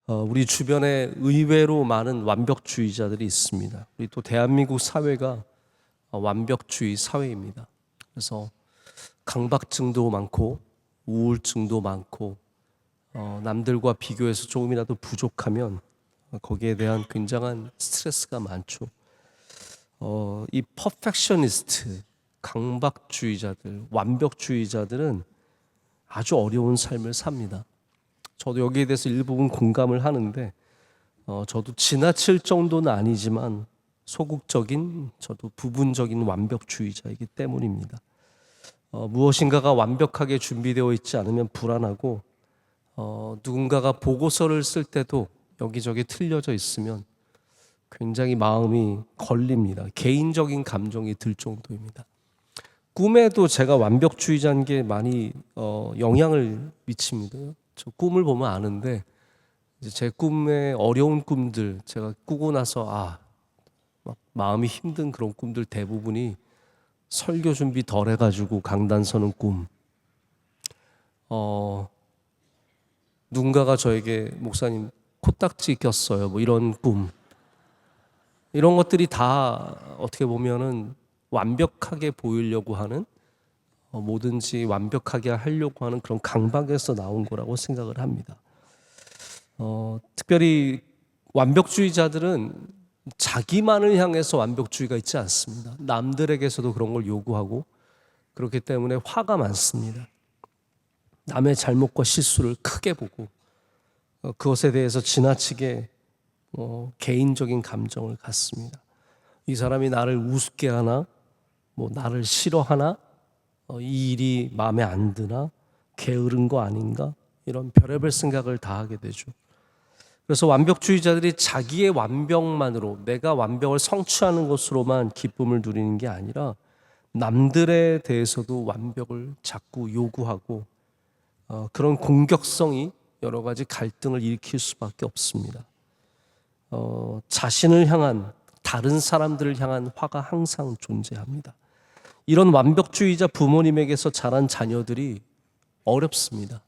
우리 주변에 의외로 많은 완벽주의자들이 있습니다. 우리 또 대한민국 사회가 완벽주의 사회입니다. 그래서 강박증도 많고 우울증도 많고 남들과 비교해서 조금이라도 부족하면 거기에 대한 굉장한 스트레스가 많죠. 이 퍼펙셔니스트, 강박주의자들, 완벽주의자들은 아주 어려운 삶을 삽니다. 저도 여기에 대해서 일부분 공감을 하는데 저도 지나칠 정도는 아니지만 소극적인, 저도 부분적인 완벽주의자이기 때문입니다. 무엇인가가 완벽하게 준비되어 있지 않으면 불안하고 누군가가 보고서를 쓸 때도 여기저기 틀려져 있으면 굉장히 마음이 걸립니다. 개인적인 감정이 들 정도입니다. 꿈에도 제가 완벽주의자인 게 많이 영향을 미칩니다. 저 꿈을 보면 아는데 이제 제 꿈의 어려운 꿈들 제가 꾸고 나서 막 마음이 힘든 그런 꿈들 대부분이 설교 준비 덜 해가지고 강단 서는 꿈. 누군가가 저에게 목사님 코딱지 꼈어요. 뭐 이런 꿈. 이런 것들이 다 어떻게 보면은 완벽하게 보이려고 하는 뭐든지 완벽하게 하려고 하는 그런 강박에서 나온 거라고 생각을 합니다. 특별히 완벽주의자들은 자기만을 향해서 완벽주의가 있지 않습니다. 남들에게서도 그런 걸 요구하고 그렇기 때문에 화가 많습니다. 남의 잘못과 실수를 크게 보고 그것에 대해서 지나치게 개인적인 감정을 갖습니다. 이 사람이 나를 우습게 하나, 뭐 나를 싫어하나, 이 일이 마음에 안 드나, 게으른 거 아닌가, 이런 별의별 생각을 다 하게 되죠. 그래서 완벽주의자들이 자기의 완벽만으로, 내가 완벽을 성취하는 것으로만 기쁨을 누리는 게 아니라 남들에 대해서도 완벽을 자꾸 요구하고 그런 공격성이 여러 가지 갈등을 일으킬 수밖에 없습니다. 자신을 향한, 다른 사람들을 향한 화가 항상 존재합니다. 이런 완벽주의자 부모님에게서 자란 자녀들이 어렵습니다.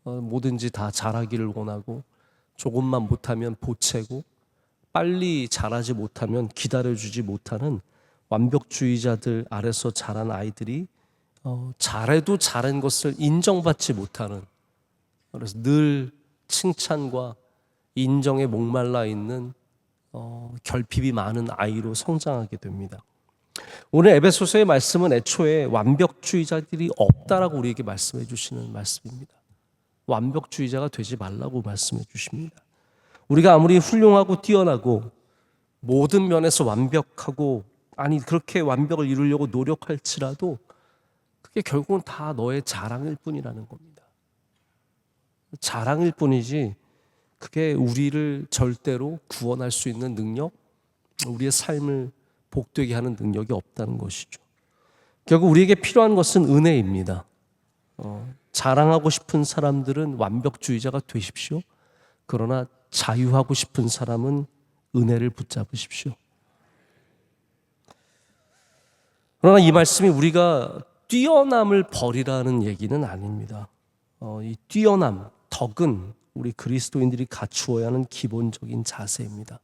뭐든지 다 잘하기를 원하고 조금만 못하면 보채고 빨리 잘하지 못하면 기다려주지 못하는 완벽주의자들 아래서 자란 아이들이 잘해도 잘한 것을 인정받지 못하는, 그래서 늘 칭찬과 인정에 목말라 있는 결핍이 많은 아이로 성장하게 됩니다. 오늘 에베소서의 말씀은 애초에 완벽주의자들이 없다라고 우리에게 말씀해 주시는 말씀입니다. 완벽주의자가 되지 말라고 말씀해 주십니다. 우리가 아무리 훌륭하고 뛰어나고 모든 면에서 완벽하고 그렇게 완벽을 이루려고 노력할지라도 그게 결국은 다 너의 자랑일 뿐이라는 겁니다. 자랑일 뿐이지 그게 우리를 절대로 구원할 수 있는 능력, 우리의 삶을 복되게 하는 능력이 없다는 것이죠. 결국 우리에게 필요한 것은 은혜입니다. 자랑하고 싶은 사람들은 완벽주의자가 되십시오. 그러나 자유하고 싶은 사람은 은혜를 붙잡으십시오. 그러나 이 말씀이 우리가 뛰어남을 버리라는 얘기는 아닙니다. 이 뛰어남, 덕은 우리 그리스도인들이 갖추어야 하는 기본적인 자세입니다.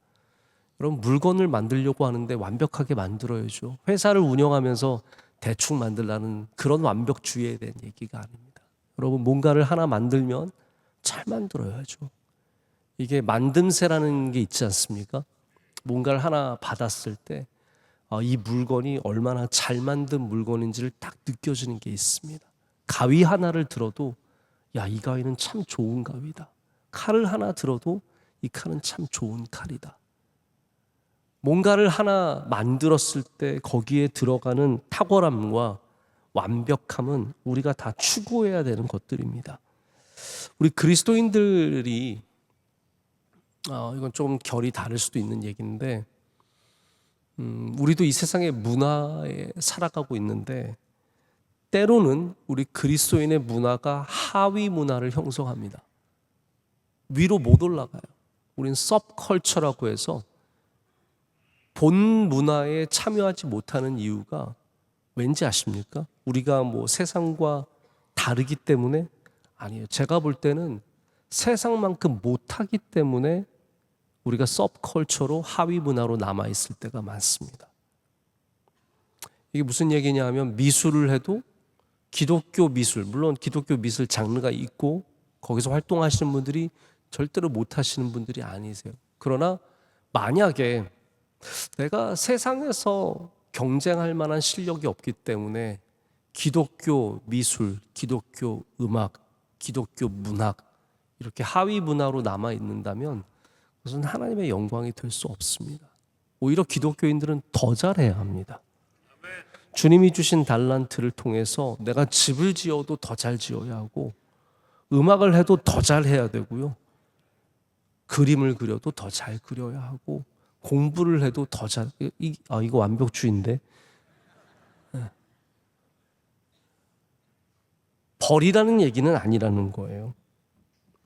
여러분, 물건을 만들려고 하는데 완벽하게 만들어야죠. 회사를 운영하면서 대충 만들라는 그런 완벽주의에 대한 얘기가 아닙니다. 여러분, 뭔가를 하나 만들면 잘 만들어야죠. 이게 만듦새라는 게 있지 않습니까? 뭔가를 하나 받았을 때 이 물건이 얼마나 잘 만든 물건인지를 딱 느껴지는 게 있습니다. 가위 하나를 들어도 이 가위는 참 좋은 가위다. 칼을 하나 들어도 이 칼은 참 좋은 칼이다. 뭔가를 하나 만들었을 때 거기에 들어가는 탁월함과 완벽함은 우리가 다 추구해야 되는 것들입니다. 우리 그리스도인들이 이건 좀 결이 다를 수도 있는 얘기인데 우리도 이 세상의 문화에 살아가고 있는데 때로는 우리 그리스도인의 문화가 하위 문화를 형성합니다. 위로 못 올라가요. 우리는 서브컬처라고 해서 본 문화에 참여하지 못하는 이유가 왠지 아십니까? 우리가 뭐 세상과 다르기 때문에? 아니에요. 제가 볼 때는 세상만큼 못하기 때문에 우리가 서브컬처로 하위 문화로 남아있을 때가 많습니다. 이게 무슨 얘기냐 하면 미술을 해도 기독교 미술, 물론 기독교 미술 장르가 있고 거기서 활동하시는 분들이 절대로 못하시는 분들이 아니세요. 그러나 만약에 내가 세상에서 경쟁할 만한 실력이 없기 때문에 기독교 미술, 기독교 음악, 기독교 문학 이렇게 하위 문화로 남아 있는다면 그것은 하나님의 영광이 될 수 없습니다. 오히려 기독교인들은 더 잘해야 합니다. 주님이 주신 달란트를 통해서 내가 집을 지어도 더 잘 지어야 하고 음악을 해도 더 잘해야 되고요. 그림을 그려도 더 잘 그려야 하고 공부를 해도 더 잘 이거 완벽주의인데 버리라는 얘기는 아니라는 거예요.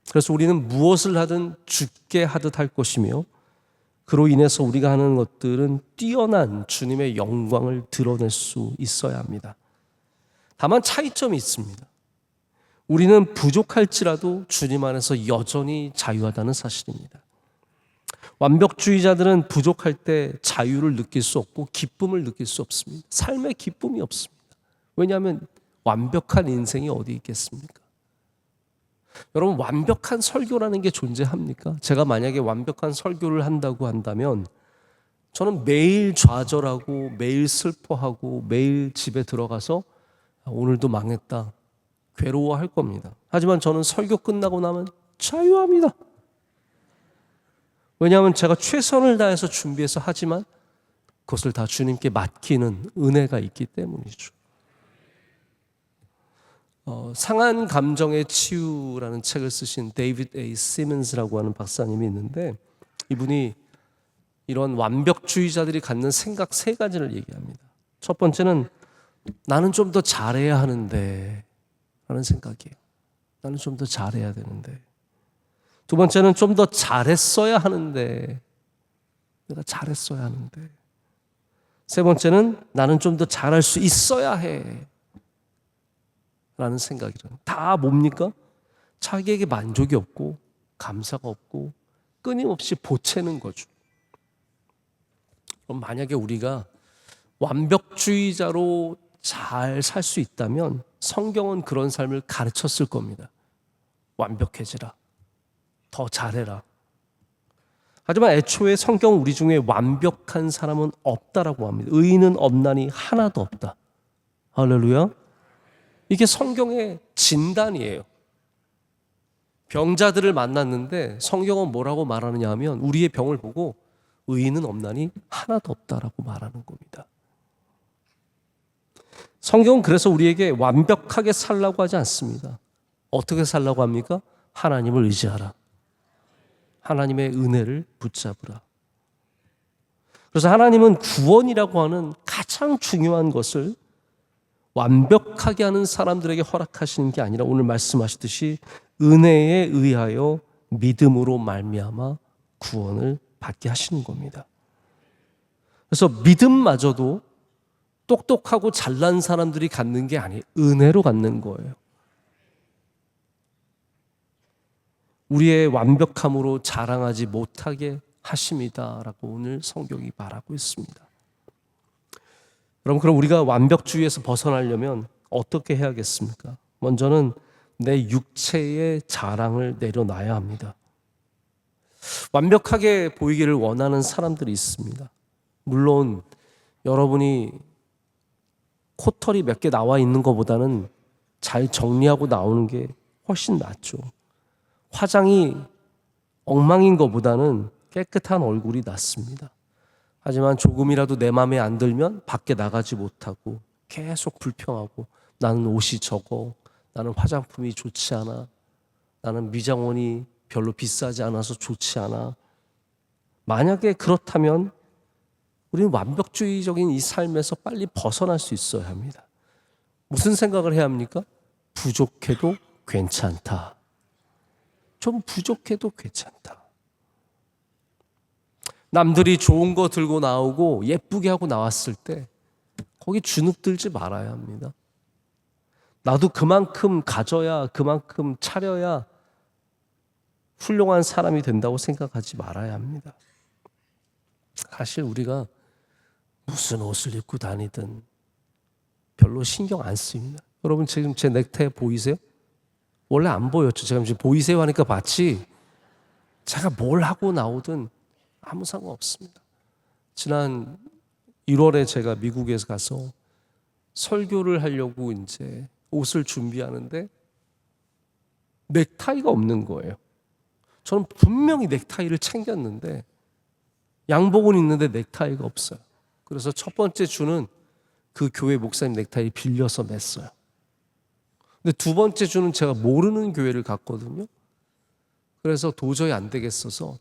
그래서 우리는 무엇을 하든 죽게 하듯 할 것이며 그로 인해서 우리가 하는 것들은 뛰어난 주님의 영광을 드러낼 수 있어야 합니다. 다만 차이점이 있습니다. 우리는 부족할지라도 주님 안에서 여전히 자유하다는 사실입니다. 완벽주의자들은 부족할 때 자유를 느낄 수 없고 기쁨을 느낄 수 없습니다. 삶의 기쁨이 없습니다. 왜냐하면 완벽한 인생이 어디 있겠습니까? 여러분, 완벽한 설교라는 게 존재합니까? 제가 만약에 완벽한 설교를 한다고 한다면 저는 매일 좌절하고 매일 슬퍼하고 매일 집에 들어가서 오늘도 망했다 괴로워할 겁니다. 하지만 저는 설교 끝나고 나면 자유합니다. 왜냐하면 제가 최선을 다해서 준비해서 하지만 그것을 다 주님께 맡기는 은혜가 있기 때문이죠. 상한 감정의 치유라는 책을 쓰신 데이비드 A. 시먼스라고 하는 박사님이 있는데 이분이 이런 완벽주의자들이 갖는 생각 3가지를 얘기합니다. 첫 번째는 나는 좀 더 잘해야 하는데 라는 생각이에요. 나는 좀 더 잘해야 되는데. 두 번째는 좀 더 잘했어야 하는데 내가 잘했어야 하는데. 세 번째는 나는 좀 더 잘할 수 있어야 해 라는 생각이죠. 다 뭡니까? 자기에게 만족이 없고 감사가 없고 끊임없이 보채는 거죠. 그럼 만약에 우리가 완벽주의자로 잘 살 수 있다면 성경은 그런 삶을 가르쳤을 겁니다. 완벽해지라. 더 잘해라. 하지만 애초에 성경은 우리 중에 완벽한 사람은 없다라고 합니다. 의인은 없나니 하나도 없다. 할렐루야. 이게 성경의 진단이에요. 병자들을 만났는데 성경은 뭐라고 말하느냐 하면 우리의 병을 보고 의인은 없나니 하나도 없다라고 말하는 겁니다. 성경은 그래서 우리에게 완벽하게 살라고 하지 않습니다. 어떻게 살라고 합니까? 하나님을 의지하라. 하나님의 은혜를 붙잡으라. 그래서 하나님은 구원이라고 하는 가장 중요한 것을 완벽하게 하는 사람들에게 허락하시는 게 아니라 오늘 말씀하셨듯이 은혜에 의하여 믿음으로 말미암아 구원을 받게 하시는 겁니다. 그래서 믿음마저도 똑똑하고 잘난 사람들이 갖는 게 아니에요. 은혜로 갖는 거예요. 우리의 완벽함으로 자랑하지 못하게 하심이다라고 오늘 성경이 말하고 있습니다. 여러분, 그럼 우리가 완벽주의에서 벗어나려면 어떻게 해야겠습니까? 먼저는 내 육체의 자랑을 내려놔야 합니다. 완벽하게 보이기를 원하는 사람들이 있습니다. 물론 여러분이 코털이 몇 개 나와 있는 것보다는 잘 정리하고 나오는 게 훨씬 낫죠. 화장이 엉망인 것보다는 깨끗한 얼굴이 낫습니다. 하지만 조금이라도 내 마음에 안 들면 밖에 나가지 못하고 계속 불평하고 나는 옷이 적어, 나는 화장품이 좋지 않아, 나는 미장원이 별로 비싸지 않아서 좋지 않아. 만약에 그렇다면 우리는 완벽주의적인 이 삶에서 빨리 벗어날 수 있어야 합니다. 무슨 생각을 해야 합니까? 부족해도 괜찮다. 좀 부족해도 괜찮다. 남들이 좋은 거 들고 나오고 예쁘게 하고 나왔을 때 거기 주눅들지 말아야 합니다. 나도 그만큼 가져야, 그만큼 차려야 훌륭한 사람이 된다고 생각하지 말아야 합니다. 사실 우리가 무슨 옷을 입고 다니든 별로 신경 안 씁니다. 여러분 지금 제 넥타이 보이세요? 원래 안 보였죠. 제가 지금 보이세요 하니까 봤지, 제가 뭘 하고 나오든 아무 상관없습니다. 지난 1월에 제가 미국에서 가서 설교를 하려고 이제 옷을 준비하는데 넥타이가 없는 거예요. 저는 분명히 넥타이를 챙겼는데 양복은 있는데 넥타이가 없어요. 그래서 첫 번째 주는 그 교회 목사님 넥타이 빌려서 맸어요. 근데 두 번째 주는 제가 모르는 교회를 갔거든요. 그래서 도저히 안 되겠어서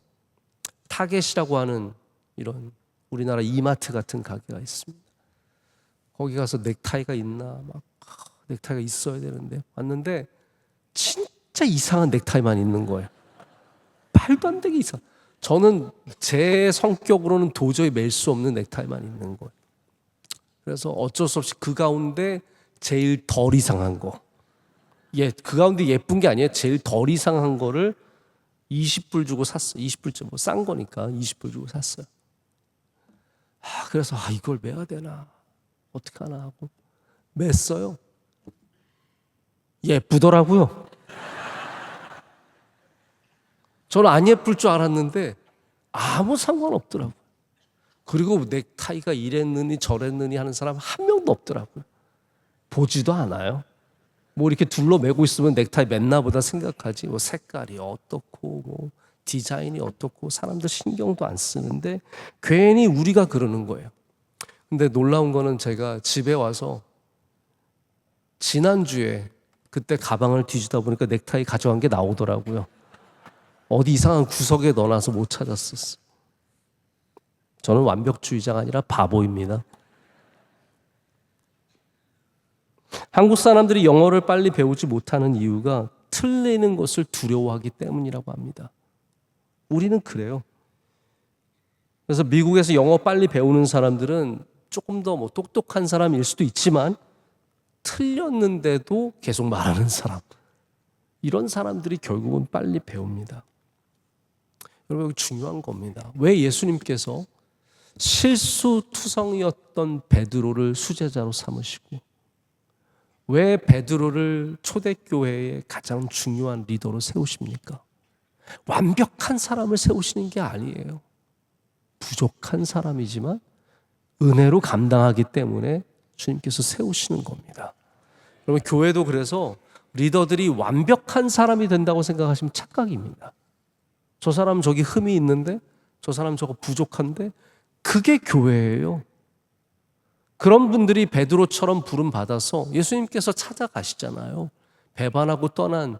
타겟이라고 하는 이런 우리나라 이마트 같은 가게가 있습니다. 거기 가서 넥타이가 있나 막 넥타이가 있어야 되는데 왔는데 진짜 이상한 넥타이만 있는 거예요. 말도 안 되게 이상. 저는 제 성격으로는 도저히 맬 수 없는 넥타이만 있는 거예요. 그래서 어쩔 수 없이 그 가운데 제일 덜 이상한 거, 그 가운데 예쁜 게 아니에요. 제일 덜 이상한 거를 20불 주고 샀어요. 20불 뭐 싼 거니까 20불 주고 샀어요. 그래서 이걸 매야 되나 어떡하나 하고 맸어요. 예쁘더라고요. 저는 안 예쁠 줄 알았는데 아무 상관없더라고요. 그리고 넥타이가 이랬느니 저랬느니 하는 사람 한 명도 없더라고요. 보지도 않아요. 뭐 이렇게 둘러매고 있으면 넥타이 맸나 보다 생각하지, 뭐 색깔이 어떻고 뭐 디자인이 어떻고 사람들 신경도 안 쓰는데 괜히 우리가 그러는 거예요. 근데 놀라운 거는 제가 집에 와서 지난주에 그때 가방을 뒤지다 보니까 넥타이 가져간 게 나오더라고요. 어디 이상한 구석에 넣어놔서 못 찾았었어요. 저는 완벽주의자가 아니라 바보입니다. 한국 사람들이 영어를 빨리 배우지 못하는 이유가 틀리는 것을 두려워하기 때문이라고 합니다. 우리는 그래요. 그래서 미국에서 영어 빨리 배우는 사람들은 조금 더 뭐 똑똑한 사람일 수도 있지만 틀렸는데도 계속 말하는 사람, 이런 사람들이 결국은 빨리 배웁니다. 여러분, 여기 중요한 겁니다. 왜 예수님께서 실수투성이었던 베드로를 수제자로 삼으시고 왜 베드로를 초대교회의 가장 중요한 리더로 세우십니까? 완벽한 사람을 세우시는 게 아니에요. 부족한 사람이지만 은혜로 감당하기 때문에 주님께서 세우시는 겁니다. 여러분, 교회도 그래서 리더들이 완벽한 사람이 된다고 생각하시면 착각입니다. 저 사람 저기 흠이 있는데, 저 사람 저거 부족한데, 그게 교회예요. 그런 분들이 베드로처럼 부름 받아서 예수님께서 찾아가시잖아요. 배반하고 떠난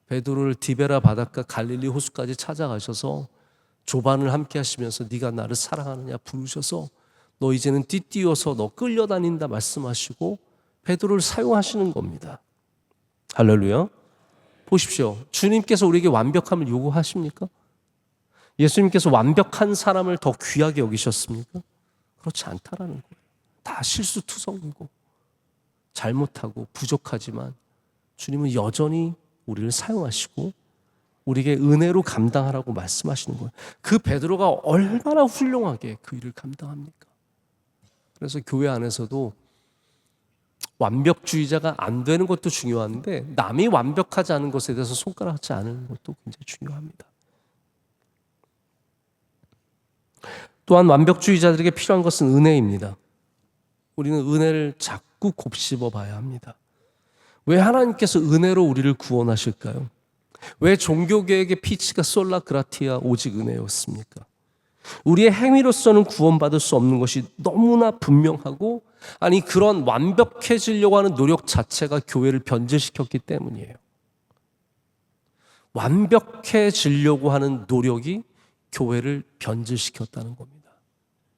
베드로를 디베라 바닷가 갈릴리 호수까지 찾아가셔서 조반을 함께 하시면서 네가 나를 사랑하느냐 부르셔서 너 이제는 띠띠어서 너 끌려다닌다 말씀하시고 베드로를 사용하시는 겁니다. 할렐루야. 보십시오. 주님께서 우리에게 완벽함을 요구하십니까? 예수님께서 완벽한 사람을 더 귀하게 여기셨습니까? 그렇지 않다라는 거예요. 다 실수투성이고 잘못하고 부족하지만 주님은 여전히 우리를 사용하시고 우리에게 은혜로 감당하라고 말씀하시는 거예요. 그 베드로가 얼마나 훌륭하게 그 일을 감당합니까? 그래서 교회 안에서도 완벽주의자가 안 되는 것도 중요한데 남이 완벽하지 않은 것에 대해서 손가락하지 않는 것도 굉장히 중요합니다. 또한 완벽주의자들에게 필요한 것은 은혜입니다. 우리는 은혜를 자꾸 곱씹어 봐야 합니다. 왜 하나님께서 은혜로 우리를 구원하실까요? 왜 종교계획의 피치가 솔라 그라티아 오직 은혜였습니까? 우리의 행위로서는 구원받을 수 없는 것이 너무나 분명하고, 아니 그런 완벽해지려고 하는 노력 자체가 교회를 변질시켰기 때문이에요. 완벽해지려고 하는 노력이 교회를 변질시켰다는 겁니다.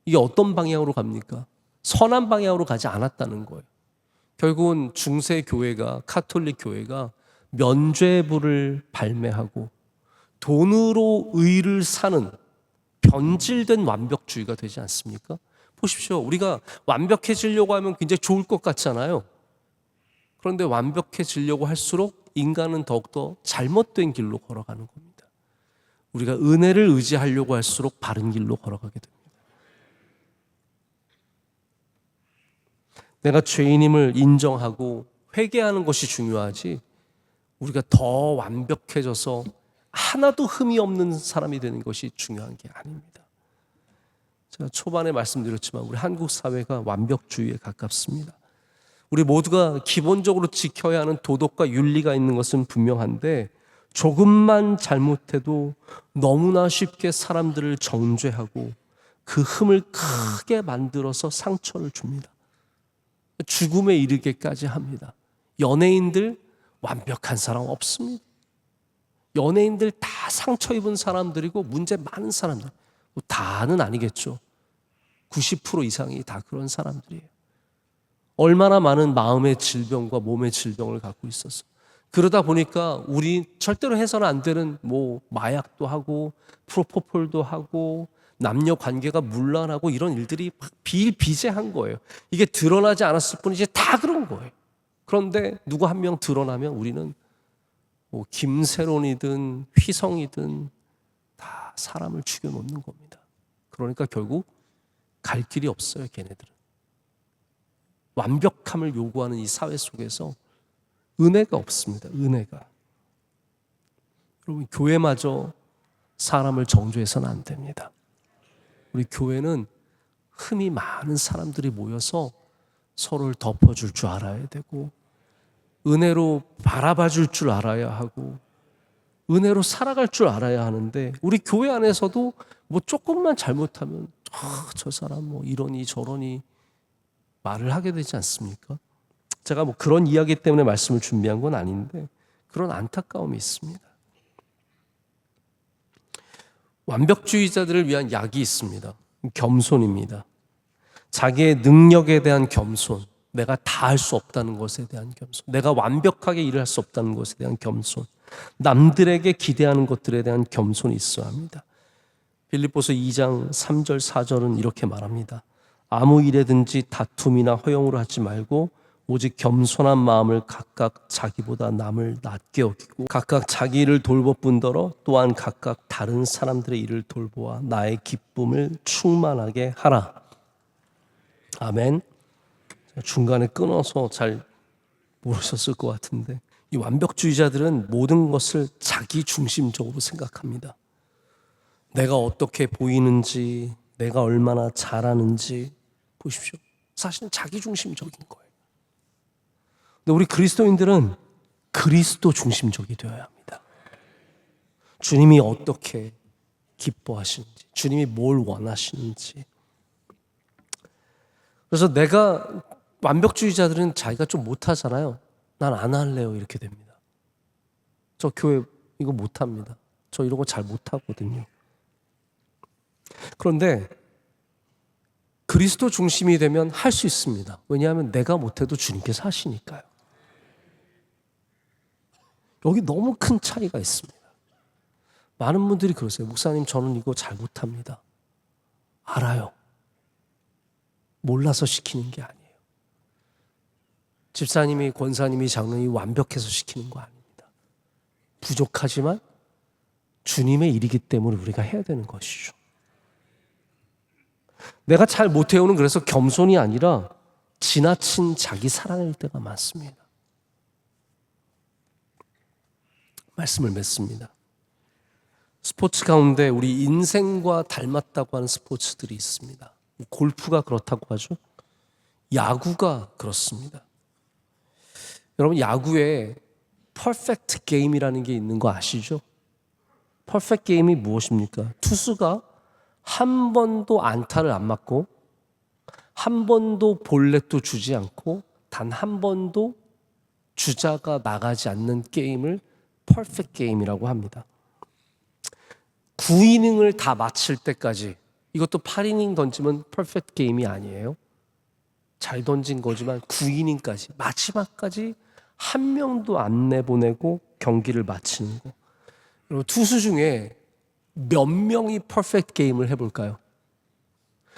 이게 어떤 방향으로 갑니까? 선한 방향으로 가지 않았다는 거예요. 결국은 중세 교회가, 카톨릭 교회가 면죄부를 발매하고 돈으로 의를 사는 변질된 완벽주의가 되지 않습니까? 보십시오. 우리가 완벽해지려고 하면 굉장히 좋을 것 같잖아요. 그런데 완벽해지려고 할수록 인간은 더욱더 잘못된 길로 걸어가는 겁니다. 우리가 은혜를 의지하려고 할수록 바른 길로 걸어가게 됩니다. 내가 죄인임을 인정하고 회개하는 것이 중요하지, 우리가 더 완벽해져서 하나도 흠이 없는 사람이 되는 것이 중요한 게 아닙니다. 제가 초반에 말씀드렸지만 우리 한국 사회가 완벽주의에 가깝습니다. 우리 모두가 기본적으로 지켜야 하는 도덕과 윤리가 있는 것은 분명한데, 조금만 잘못해도 너무나 쉽게 사람들을 정죄하고 그 흠을 크게 만들어서 상처를 줍니다. 죽음에 이르게까지 합니다. 연예인들 완벽한 사람 없습니다. 연예인들 다 상처 입은 사람들이고 문제 많은 사람들, 다는 아니겠죠. 90% 이상이 다 그런 사람들이에요. 얼마나 많은 마음의 질병과 몸의 질병을 갖고 있었어. 그러다 보니까 우리 절대로 해서는 안 되는 마약도 하고 프로포폴도 하고 남녀 관계가 문란하고 이런 일들이 비일비재한 거예요. 이게 드러나지 않았을 뿐이지 다 그런 거예요. 그런데 누구 한 명 드러나면 우리는 김세론이든 휘성이든 다 사람을 죽여놓는 겁니다. 그러니까 결국 갈 길이 없어요, 걔네들은. 완벽함을 요구하는 이 사회 속에서 은혜가 없습니다. 은혜가. 여러분, 교회마저 사람을 정죄해서는 안 됩니다. 우리 교회는 흠이 많은 사람들이 모여서 서로를 덮어줄 줄 알아야 되고, 은혜로 바라봐 줄 줄 알아야 하고, 은혜로 살아갈 줄 알아야 하는데, 우리 교회 안에서도 조금만 잘못하면 저 사람 이러니 저러니 말을 하게 되지 않습니까? 제가 그런 이야기 때문에 말씀을 준비한 건 아닌데 그런 안타까움이 있습니다. 완벽주의자들을 위한 약이 있습니다. 겸손입니다. 자기의 능력에 대한 겸손, 내가 다 할 수 없다는 것에 대한 겸손, 내가 완벽하게 일을 할 수 없다는 것에 대한 겸손, 남들에게 기대하는 것들에 대한 겸손이 있어야 합니다. 빌립보서 2장 3절 4절은 이렇게 말합니다. 아무 일에든지 다툼이나 허용으로 하지 말고 오직 겸손한 마음을 각각 자기보다 남을 낮게 여기고 각각 자기 일을 돌볼 뿐더러 또한 각각 다른 사람들의 일을 돌보아 나의 기쁨을 충만하게 하라. 아멘. 중간에 끊어서 잘 모르셨을 것 같은데, 이 완벽주의자들은 모든 것을 자기 중심적으로 생각합니다. 내가 어떻게 보이는지, 내가 얼마나 잘하는지 보십시오. 사실은 자기 중심적인 거예요. 근데 우리 그리스도인들은 그리스도 중심적이 되어야 합니다. 주님이 어떻게 기뻐하시는지, 주님이 뭘 원하시는지. 그래서 완벽주의자들은 자기가 좀 못하잖아요. 난 안 할래요. 이렇게 됩니다. 저 교회 이거 못합니다. 저 이런 거 잘 못하거든요. 그런데 그리스도 중심이 되면 할 수 있습니다. 왜냐하면 내가 못해도 주님께서 하시니까요. 여기 너무 큰 차이가 있습니다. 많은 분들이 그러세요. 목사님, 저는 이거 잘 못합니다. 알아요. 몰라서 시키는 게 아니에요. 집사님이, 권사님이, 장로님이 완벽해서 시키는 거 아닙니다. 부족하지만 주님의 일이기 때문에 우리가 해야 되는 것이죠. 내가 잘 못해요는 그래서 겸손이 아니라 지나친 자기 사랑일 때가 많습니다. 말씀을 맺습니다. 스포츠 가운데 우리 인생과 닮았다고 하는 스포츠들이 있습니다. 골프가 그렇다고 하죠. 야구가 그렇습니다. 여러분, 야구에 퍼펙트 게임이라는 게 있는 거 아시죠? 퍼펙트 게임이 무엇입니까? 투수가 한 번도 안타를 안 맞고 한 번도 볼넷도 주지 않고 단 한 번도 주자가 나가지 않는 게임을 퍼펙트 게임이라고 합니다. 9이닝을 다 마칠 때까지, 이것도 8이닝 던지면 퍼펙트 게임이 아니에요. 잘 던진 거지만 9이닝까지, 마지막까지 한 명도 안 내보내고 경기를 마치는 거. 여러분, 투수 중에 몇 명이 퍼펙트 게임을 해볼까요?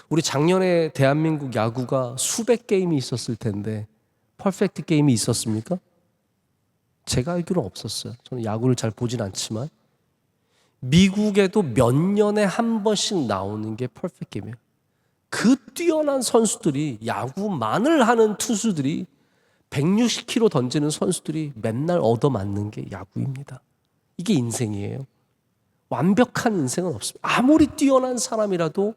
우리 작년에 대한민국 야구가 수백 게임이 있었을 텐데 퍼펙트 게임이 있었습니까? 제가 알기로는 없었어요. 저는 야구를 잘 보진 않지만 미국에도 몇 년에 한 번씩 나오는 게 퍼펙트 게임이에요. 그 뛰어난 선수들이, 야구만을 하는 투수들이 160km 던지는 선수들이 맨날 얻어맞는 게 야구입니다. 이게 인생이에요. 완벽한 인생은 없습니다. 아무리 뛰어난 사람이라도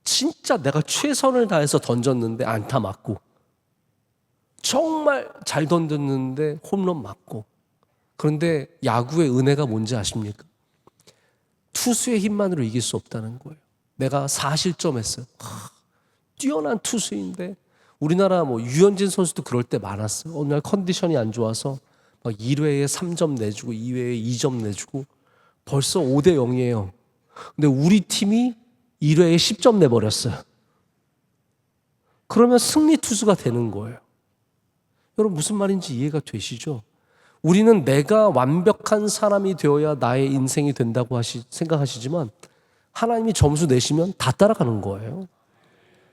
진짜 내가 최선을 다해서 던졌는데 안타 맞고, 정말 잘 던졌는데 홈런 맞고. 그런데 야구의 은혜가 뭔지 아십니까? 투수의 힘만으로 이길 수 없다는 거예요. 내가 4실점했어요. 뛰어난 투수인데, 우리나라 유현진 선수도 그럴 때 많았어요. 어느 날 컨디션이 안 좋아서 막 1회에 3점 내주고 2회에 2점 내주고 벌써 5대 0이에요. 근데 우리 팀이 1회에 10점 내버렸어요. 그러면 승리 투수가 되는 거예요. 여러분 무슨 말인지 이해가 되시죠? 우리는 내가 완벽한 사람이 되어야 나의 인생이 된다고 생각하시지만 하나님이 점수 내시면 다 따라가는 거예요.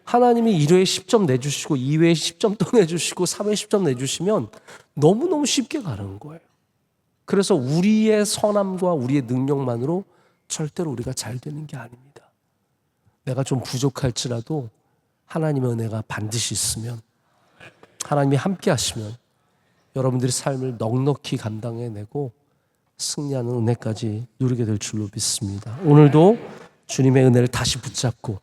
하나님이 1회에 10점 내주시고 2회에 10점 또 내주시고 3회에 10점 내주시면 너무너무 쉽게 가는 거예요. 그래서 우리의 선함과 우리의 능력만으로 절대로 우리가 잘 되는 게 아닙니다. 내가 좀 부족할지라도 하나님의 은혜가 반드시 있으면, 하나님이 함께 하시면 여러분들의 삶을 넉넉히 감당해내고 승리하는 은혜까지 누리게 될 줄로 믿습니다. 오늘도 주님의 은혜를 다시 붙잡고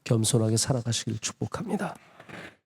겸손하게 살아가시기를 축복합니다.